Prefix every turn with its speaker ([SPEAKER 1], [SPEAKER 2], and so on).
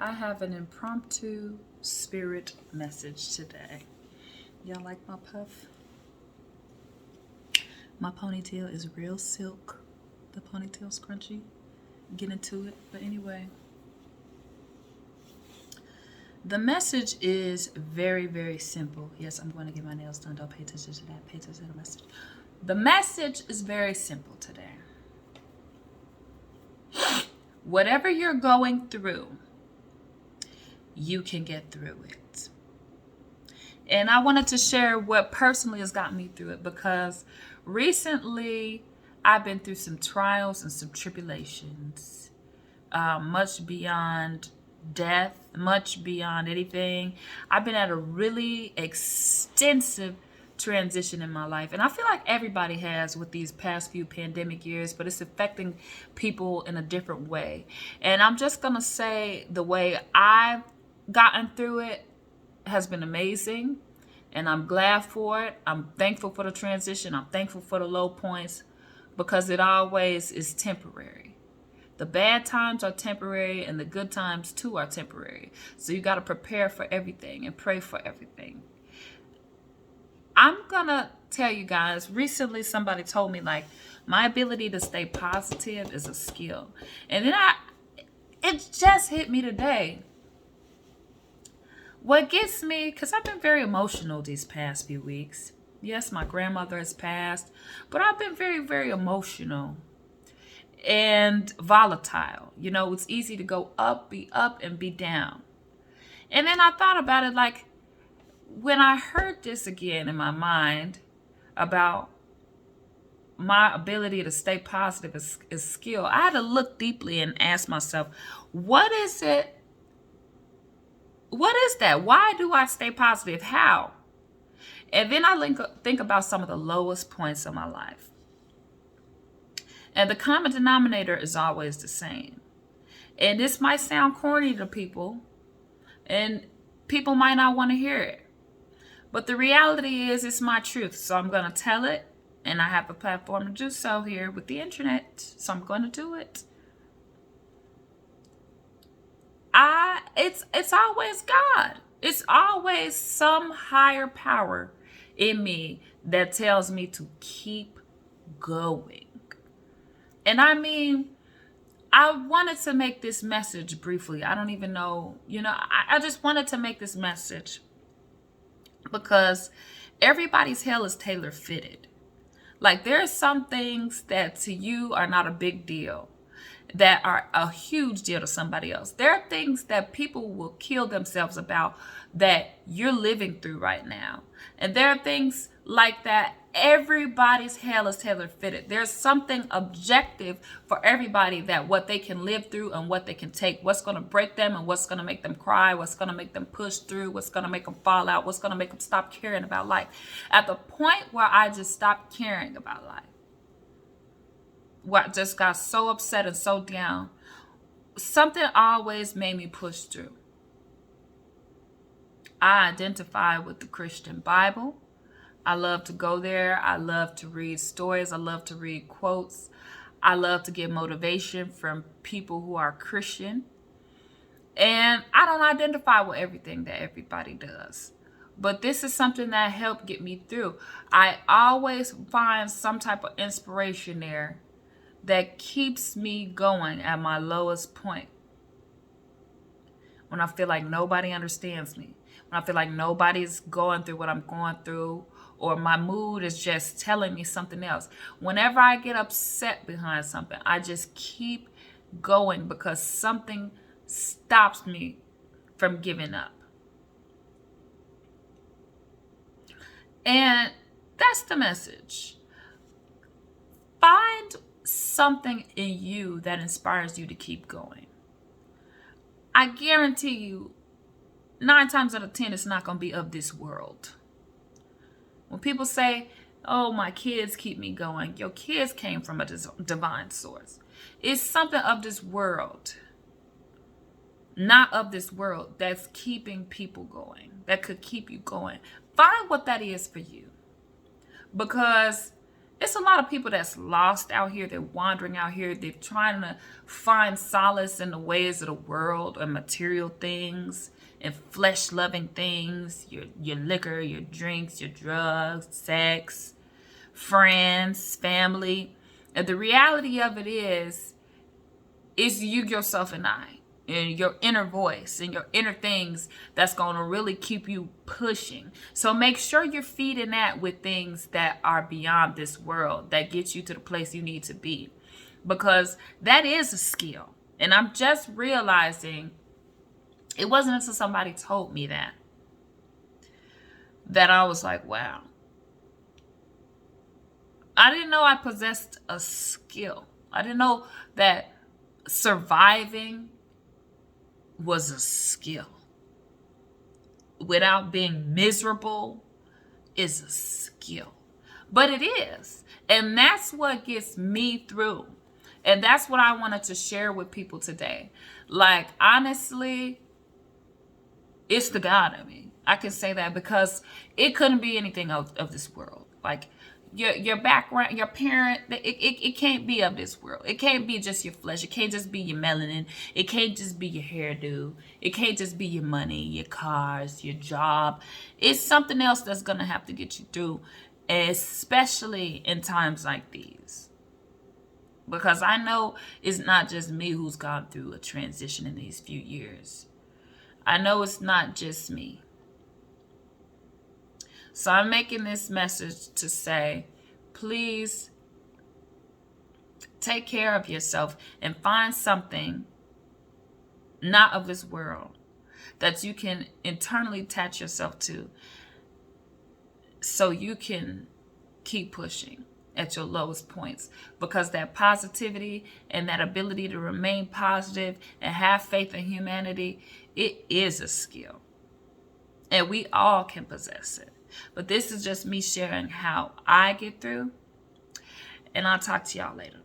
[SPEAKER 1] I have an impromptu spirit message today. Y'all like my puff? My ponytail is real silk. The ponytail's crunchy. Get into it. But anyway, the message is very, very simple. Yes, I'm going to get my nails done. Don't pay attention to that. Pay attention to the message. The message is very simple today. Whatever you're going through, you can get through it. And I wanted to share what personally has gotten me through it, because recently I've been through some trials and some tribulations, much beyond death, much beyond anything. I've been at a really extensive transition in my life, and I feel like everybody has with these past few pandemic years, but it's affecting people in a different way. And I'm just gonna say the way I've gotten through it has been amazing, and I'm glad for it. I'm thankful for the transition. I'm thankful for the low points, because it always is temporary. The bad times are temporary, and the good times too are temporary. So you got to prepare for everything and pray for everything. I'm gonna tell you guys, recently somebody told me, like, my ability to stay positive is a skill. And then it just hit me today. What gets me, because I've been very emotional these past few weeks. Yes, my grandmother has passed, but I've been very, very emotional and volatile. You know, it's easy to go up, and be down. And then I thought about it, like, when I heard this again in my mind about my ability to stay positive is skill, I had to look deeply and ask myself, what is it? What is that? Why do I stay positive? How? And then I think about some of the lowest points of my life. And the common denominator is always the same. And this might sound corny to people, and people might not want to hear it. But the reality is, it's my truth. So I'm going to tell it, and I have a platform to do so here with the internet. So I'm going to do it. It's always God. It's always some higher power in me that tells me to keep going. And I mean, I wanted to make this message briefly. I don't even know, I just wanted to make this message because everybody's hell is tailor fitted. Like, there are some things that to you are not a big deal, that are a huge deal to somebody else. There are things that people will kill themselves about that you're living through right now. And there are things like that. Everybody's hell is tailor fitted. There's something objective for everybody, that what they can live through and what they can take, what's going to break them and what's going to make them cry, what's going to make them push through, what's going to make them fall out, what's going to make them stop caring about life. At the point where I just stopped caring about life, what just got so upset and so down, something always made me push through. I identify with the Christian Bible. I love to go there. I love to read stories. I love to read quotes. I love to get motivation from people who are Christian. And I don't identify with everything that everybody does, but this is something that helped get me through. I always find some type of inspiration there that keeps me going at my lowest point. When I feel like nobody understands me, when I feel like nobody's going through what I'm going through, or my mood is just telling me something else. Whenever I get upset behind something, I just keep going, because something stops me from giving up. And that's the message. Find something in you that inspires you to keep going. I guarantee you, 9 times out of 10, it's not going to be of this world. When people say, oh, my kids keep me going, your kids came from a divine source. It's something of this world, not of this world, that's keeping people going, that could keep you going. Find what that is for you, because It's a lot of people that's lost out here. They're wandering out here. They're trying to find solace in the ways of the world and material things and flesh-loving things, your liquor, your drinks, your drugs, sex, friends, family. And the reality of it is you, yourself, and I, and your inner voice and your inner things that's going to really keep you pushing. So make sure you're feeding that with things that are beyond this world, that get you to the place you need to be, because that is a skill. And I'm just realizing, it wasn't until somebody told me that I was like, wow, I didn't know I possessed a skill. I didn't know that surviving was a skill. Without being miserable is a skill. But it is. And that's what gets me through. And that's what I wanted to share with people today. Like, honestly, it's the God in me. I can say that because it couldn't be anything of this world. Like, your background, your parent, it can't be of this world. It can't be just your flesh. It can't just be your melanin. It can't just be your hairdo. It can't just be your money, your cars, your job. It's something else that's going to have to get you through, especially in times like these. Because I know it's not just me who's gone through a transition in these few years. I know it's not just me. So I'm making this message to say, please take care of yourself and find something not of this world that you can internally attach yourself to, so you can keep pushing at your lowest points. Because that positivity and that ability to remain positive and have faith in humanity, it is a skill. And we all can possess it. But this is just me sharing how I get through. And I'll talk to y'all later.